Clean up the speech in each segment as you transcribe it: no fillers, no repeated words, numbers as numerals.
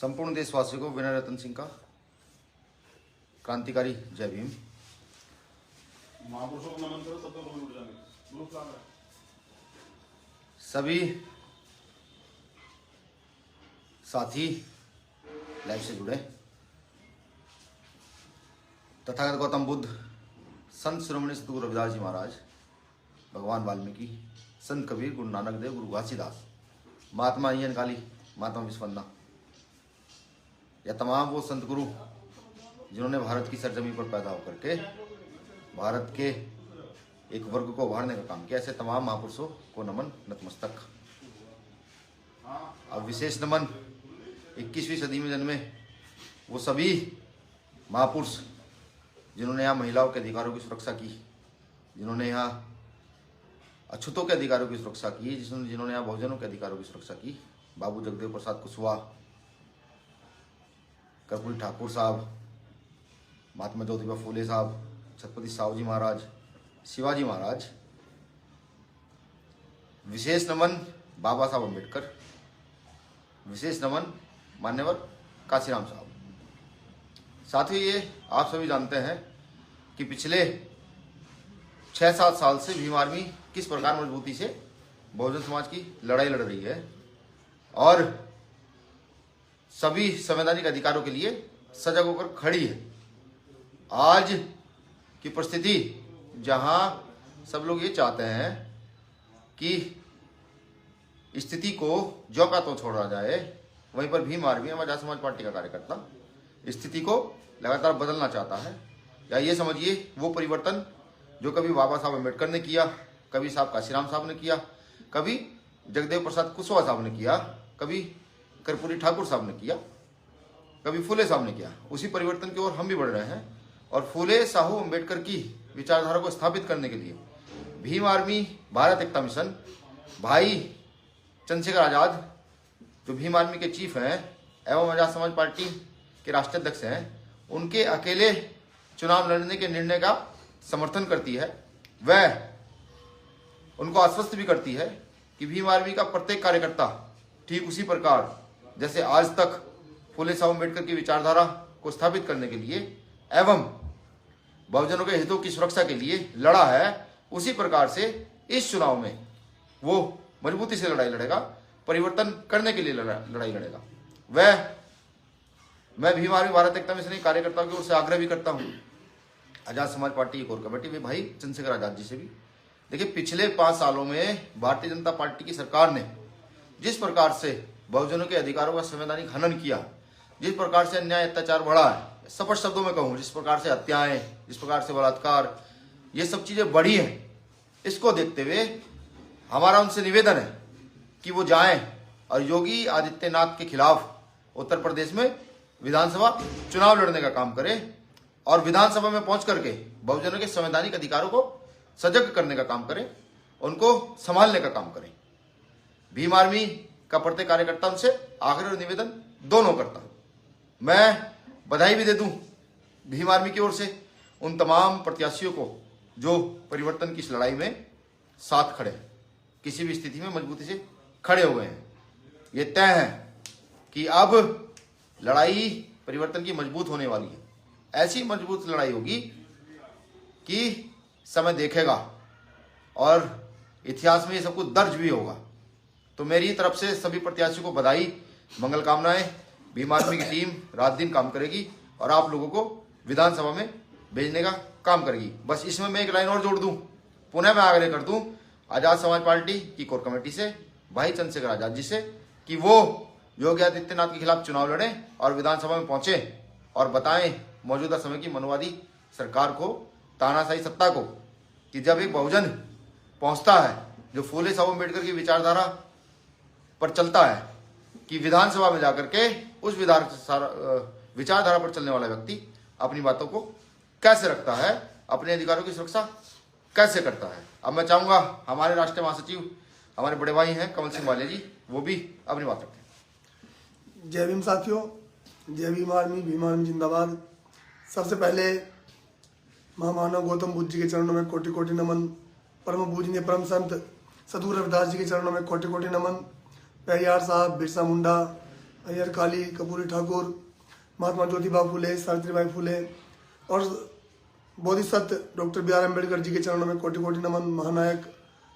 संपूर्ण देशवासियों को विनय रतन सिंह का क्रांतिकारी जय भीम। महापुरुषों को नमन करो तब तो लोग उठ जाएंगे। ग्रुप कहाँ है? सभी साथी लाइव से जुड़े। तथागत गौतम बुद्ध, संत शिरोमणि सतगुरु रविदास जी महाराज, भगवान वाल्मीकि, संत कबीर, गुरु नानक देव, गुरु घासीदास, महात्मा अय्यन काली, महात्मा विश्वन्ना, या तमाम वो संत गुरु जिन्होंने भारत की सरजमी पर पैदा होकर के भारत के एक वर्ग को उभारने का काम किया, ऐसे तमाम महापुरुषों को नमन, नतमस्तक। अब विशेष नमन 21वीं सदी में जन्मे वो सभी महापुरुष जिन्होंने यहाँ महिलाओं के अधिकारों की सुरक्षा की, जिन्होंने यहाँ अछूतों के अधिकारों की सुरक्षा की, जिन्होंने यहाँ बहुजनों के अधिकारों की सुरक्षा की। बाबू जगदेव प्रसाद कुशवाहा, कर्पूरी ठाकुर साहब, महात्मा ज्योतिबा फूले साहब, छत्रपति साहू जी महाराज, शिवाजी महाराज। विशेष नमन बाबा साहब अम्बेडकर, विशेष नमन मान्यवर काशीराम साहब। साथियों, ये आप सभी जानते हैं कि पिछले 6-7 साल से भीम आर्मी किस प्रकार मजबूती से बहुजन समाज की लड़ाई लड़ रही है और सभी संवैधानिक अधिकारों के लिए सजग होकर खड़ी है। आज की परिस्थिति जहां सब लोग ये चाहते हैं कि स्थिति को ज्यों का त्यों छोड़ा जाए, वहीं पर भीम आर्मी, आजाद समाज पार्टी का कार्यकर्ता, स्थिति को लगातार बदलना चाहता है। या ये समझिए वो परिवर्तन जो कभी बाबा साहब अम्बेडकर ने किया, कभी साहब काशीराम साहब ने किया, कभी जगदेव प्रसाद कुशवाहा साहब ने किया, कभी कर्पूरी ठाकुर साहब ने किया, कभी फूले साहब ने किया, उसी परिवर्तन की ओर हम भी बढ़ रहे हैं। और फूले साहू अम्बेडकर की विचारधारा को स्थापित करने के लिए भीम आर्मी, भारत एकता मिशन, भाई चंद्रशेखर आजाद जो भीम आर्मी के चीफ हैं एवं आजाद समाज पार्टी के राष्ट्रीय अध्यक्ष हैं, उनके अकेले चुनाव लड़ने के निर्णय का समर्थन करती है। वह उनको आश्वस्त भी करती है कि भीम आर्मी का प्रत्येक कार्यकर्ता ठीक उसी प्रकार जैसे आज तक फूले साहू अम्बेडकर की विचारधारा को स्थापित करने के लिए एवं बहुजनों के हितों की सुरक्षा के लिए लड़ा है, उसी प्रकार से इस चुनाव में वो मजबूती से लड़ाई लड़ेगा, परिवर्तन करने के लिए लड़ाई लड़ेगा। मैं भीम आर्मी भारत एकता मिशन कार्यकर्ताओं की ओर से आग्रह भी करता हूँ, आजाद समाज पार्टी की कोर कमेटी में भाई चंद्रशेखर आजाद जी से भी। देखिए, पिछले 5 सालों में भारतीय जनता पार्टी की सरकार ने जिस प्रकार से बहुजनों के अधिकारों का संवैधानिक हनन किया, जिस प्रकार से अन्याय अत्याचार बढ़ा है, स्पष्ट शब्दों में कहूँ, जिस प्रकार से हत्याएं, जिस प्रकार से बलात्कार, ये सब चीजें बढ़ी हैं, इसको देखते हुए हमारा उनसे निवेदन है कि वो जाएं और योगी आदित्यनाथ के खिलाफ उत्तर प्रदेश में विधानसभा चुनाव लड़ने का काम करें और विधानसभा में पहुंच करके बहुजनों के संवैधानिक अधिकारों को सजग करने का काम करें, उनको संभालने का काम करें। भीम आर्मी का प्रत्येक कार्यकर्ता उनसे आग्रह और निवेदन दोनों करता। मैं बधाई भी दे दूं भीम आर्मी की ओर से उन तमाम प्रत्याशियों को जो परिवर्तन की इस लड़ाई में साथ खड़े हैं, किसी भी स्थिति में मजबूती से खड़े हुए हैं। ये तय है कि अब लड़ाई परिवर्तन की मजबूत होने वाली है। ऐसी मजबूत लड़ाई होगी कि समय देखेगा और इतिहास में ये सब कुछ दर्ज भी होगा। तो मेरी तरफ से सभी प्रत्याशियों को बधाई, मंगल कामनाएं। भीम आर्मी की टीम रात दिन काम करेगी और आप लोगों को विधानसभा में भेजने का काम करेगी। बस इसमें मैं एक लाइन और जोड़ दूं, पुनः मैं आग्रह कर दूं आजाद समाज पार्टी की कोर कमेटी से, भाई चंद्रशेखर आजाद जी से, कि वो योगी आदित्यनाथ के खिलाफ चुनाव लड़ें और विधानसभा में पहुंचे और बताएं मौजूदा समय की मनोवादी सरकार को, तानाशाही सत्ता को, कि जब एक बहुजन पहुंचता है जो फूले साहू अम्बेडकर की विचारधारा पर चलता है, कि विधानसभा में जाकर के उस विचारधारा पर चलने वाला व्यक्ति अपनी बातों को कैसे रखता है, अपने अधिकारों की सुरक्षा कैसे करता है। अब मैं चाहूंगा हमारे राष्ट्रीय महासचिव, हमारे बड़े भाई हैं कमल सिंह वाले जी, वो भी अपनी बात रखें। जय भीम साथियों, जय भीम आर्मी जिंदाबाद। सबसे पहले महामानव गौतम बुद्ध जी के चरणों में कोटि कोटि नमन। परम पूजनीय परम संत सदगुरु रविदास जी के चरणों में कोटि कोटि नमन। पेरियार साहब, बिरसा मुंडा, अय्यर काली, कपूरी ठाकुर, महात्मा ज्योतिबा फूले, सावित्रीबाई फूले और Bodhisattva doctor B R Ambedkar ji के चरणों में कोटि कोटि नमन। महानायक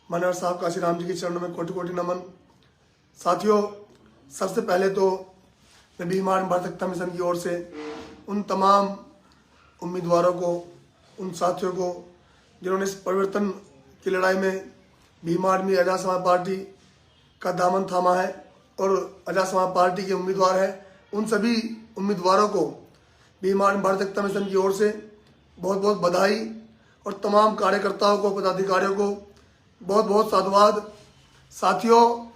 मान्यवर साहब काशीराम जी के चरणों में कोटि कोटि नमन। साथियों, सबसे पहले तो मैं भीम आर्मी भारत एकता मिशन की ओर से उन तमाम उम्मीदवारों को, उन साथियों को जिन्होंने इस परिवर्तन की लड़ाई में भीम आर्मी आजाद समाज पार्टी का दामन थामा है और आजाद समाज पार्टी के उम्मीदवार हैं, उन सभी उम्मीदवारों को भीम आर्मी भारत एकता मिशन की ओर से बहुत बहुत बधाई और तमाम कार्यकर्ताओं को, पदाधिकारियों को बहुत बहुत साधुवाद। साथियों,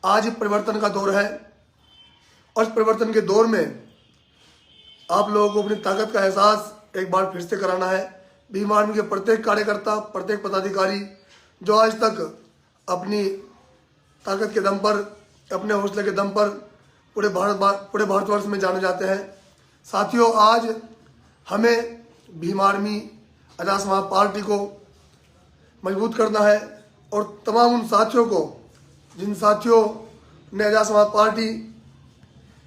आज परिवर्तन का दौर है और इस परिवर्तन के दौर में आप लोगों को अपनी ताकत का एहसास एक बार फिर से कराना है। भीम आर्मी के प्रत्येक कार्यकर्ता, प्रत्येक पदाधिकारी जो आज तक अपनी ताकत के दम पर, अपने हौसले के दम पर पूरे भारतवर्ष में जाने जाते हैं। साथियों, आज हमें भीम आर्मी आजाद समाज पार्टी को मजबूत करना है और तमाम उन साथियों को, जिन साथियों ने आजाद समाज पार्टी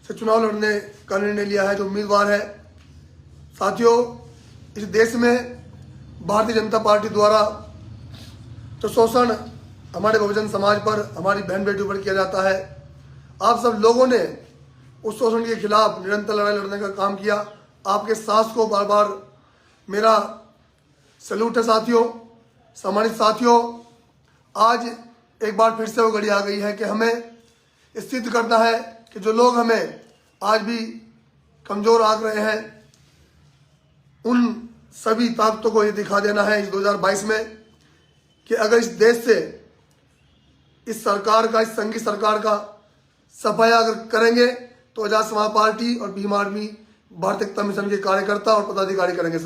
से चुनाव लड़ने का निर्णय लिया है, जो उम्मीदवार है। साथियों, इस देश में भारतीय जनता पार्टी द्वारा जो शोषण हमारे बहुजन समाज पर, हमारी बहन बेटियों पर किया जाता है, आप सब लोगों ने उस शोषण के खिलाफ निरंतर लड़ाई लड़ने का काम किया। आपके साहस को बार बार मेरा सैल्यूट है। साथियों, सम्मानित साथियों, आज एक बार फिर से वो घड़ी आ गई है कि हमें सिद्ध करना है कि जो लोग हमें आज भी कमजोर आंक रहे हैं, उन सभी ताकतों को ये दिखा देना है इस 2022 में कि अगर इस देश से, इस सरकार का, इस संघी सरकार का सफाया अगर करेंगे तो आजाद समाज पार्टी और भीम आर्मी भारत एकता मिशन के कार्यकर्ता और पदाधिकारी करेंगे।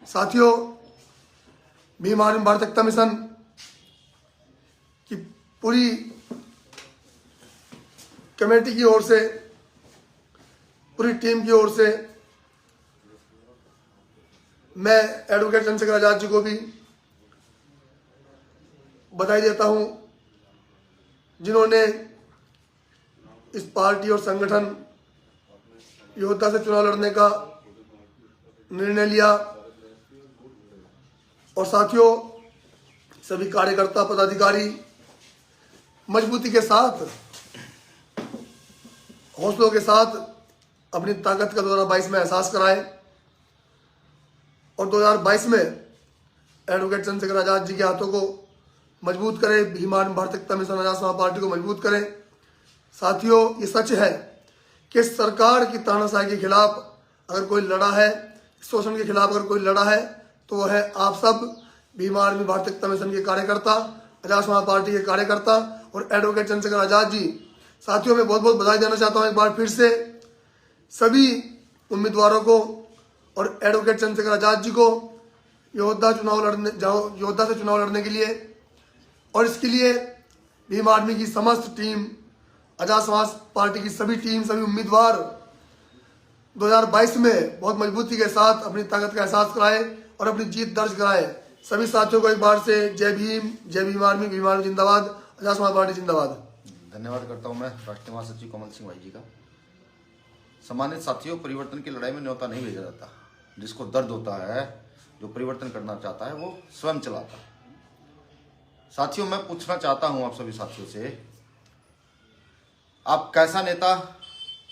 साथियों, भीम आर्मी भारत एकता मिशन की पूरी कमेटी की ओर से, पूरी टीम की ओर से मैं एडवोकेट चंद्रशेखर आजाद जी को भी बधाई देता हूं, जिन्होंने इस पार्टी और संगठन योद्धा से चुनाव लड़ने का निर्णय लिया। और साथियों, सभी कार्यकर्ता, पदाधिकारी मजबूती के साथ, हौसलों के साथ अपनी ताकत का 2022 में एहसास कराएं और 2022 में एडवोकेट चंद्रशेखर आजाद जी के हाथों को मजबूत करें, भीम आर्मी भारत एकता मिशन आजाद समाज पार्टी को मजबूत करें। साथियों, ये सच है कि सरकार की तानाशाही के खिलाफ अगर कोई लड़ा है, शोषण के खिलाफ अगर कोई लड़ा है, तो वह है आप सब भीम आर्मी भारत एकता मिशन के कार्यकर्ता, आजाद समाज पार्टी के कार्यकर्ता और एडवोकेट चंद्रशेखर आजाद जी। साथियों, मैं बहुत बहुत बधाई देना चाहता हूं एक बार फिर से सभी उम्मीदवारों को और एडवोकेट चंद्रशेखर आजाद जी को योद्धा से चुनाव लड़ने के लिए। और इसके लिए भीम आर्मी की समस्त टीम, आजाद समाज पार्टी की सभी टीम, सभी उम्मीदवार 2022 में बहुत मजबूती के साथ अपनी ताकत का एहसास कराए और अपनी जीत दर्ज कराए। सभी साथियों को एक बार से जय भीम आर्मी, भीम आर्मी जिंदाबाद, आजाद समाज पार्टी जिंदाबाद। धन्यवाद करता हूं मैं राष्ट्रीय महासचिव कमल सिंह भाई जी का। सम्मानित साथियों, परिवर्तन की लड़ाई में न्योता नहीं भेजा जाता। जिसको दर्द होता है, जो परिवर्तन करना चाहता है, वो स्वयं चलाता है। साथियों, मैं पूछना चाहता हूं आप सभी साथियों से, आप कैसा नेता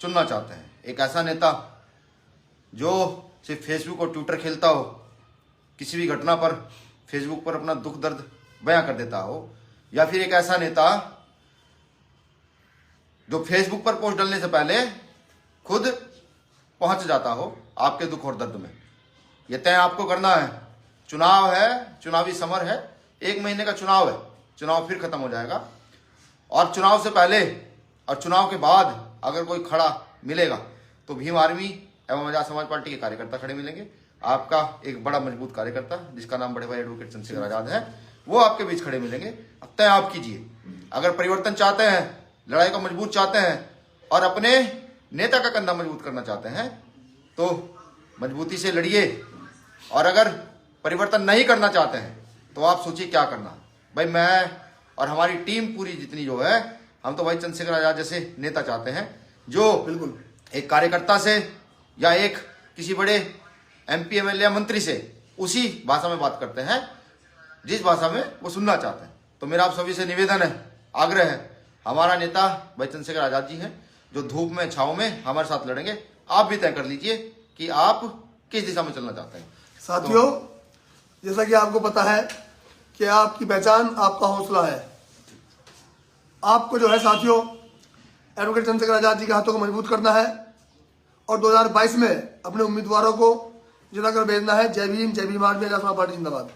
चुनना चाहते हैं? एक ऐसा नेता जो सिर्फ फेसबुक और ट्विटर खेलता हो, किसी भी घटना पर फेसबुक पर अपना दुख दर्द बयां कर देता हो, या फिर एक ऐसा नेता जो फेसबुक पर पोस्ट डालने से पहले खुद पहुंच जाता हो आपके दुख और दर्द में? यह तय आपको करना है। चुनाव है, चुनावी समर है, 1 महीने का चुनाव है, चुनाव फिर खत्म हो जाएगा। और चुनाव से पहले और चुनाव के बाद अगर कोई खड़ा मिलेगा तो भीम आर्मी एवं आजाद समाज पार्टी के कार्यकर्ता खड़े मिलेंगे। आपका एक बड़ा मजबूत कार्यकर्ता, जिसका नाम बड़े भाई एडवोकेट चंद्रशेखर आजाद है, वो आपके बीच खड़े मिलेंगे। अब तय आप कीजिए। अगर परिवर्तन चाहते हैं, लड़ाई को मजबूत चाहते हैं और अपने नेता का कंधा मजबूत करना चाहते हैं, तो मजबूती से लड़िए। और अगर परिवर्तन नहीं करना चाहते हैं तो आप सोचिए क्या करना। भाई, मैं और हमारी टीम पूरी जितनी जो है, हम तो भाई चंद्रशेखर आजाद जैसे नेता चाहते हैं जो बिल्कुल एक कार्यकर्ता से या एक किसी बड़े एमपी एमएलए या मंत्री से उसी भाषा में बात करते हैं जिस भाषा में वो सुनना चाहते हैं। तो मेरा आप सभी से निवेदन है, आग्रह है, हमारा नेता भाई चंद्रशेखर आजाद जी हैं जो धूप में छाव में हमारे साथ लड़ेंगे। आप भी तय कर लीजिए कि आप किस दिशा में चलना चाहते हैं। साथियों, जैसा कि आपको पता है कि आपकी पहचान आपका हौसला है। आपको जो है साथियों एडवोकेट चंद्रशेखर आजाद जी के हाथों को मजबूत करना है और 2022 में अपने उम्मीदवारों को जिताकर भेजना है। जय भीम, जय भीम आर्मी, आजाद समाज पार्टी जिंदाबाद।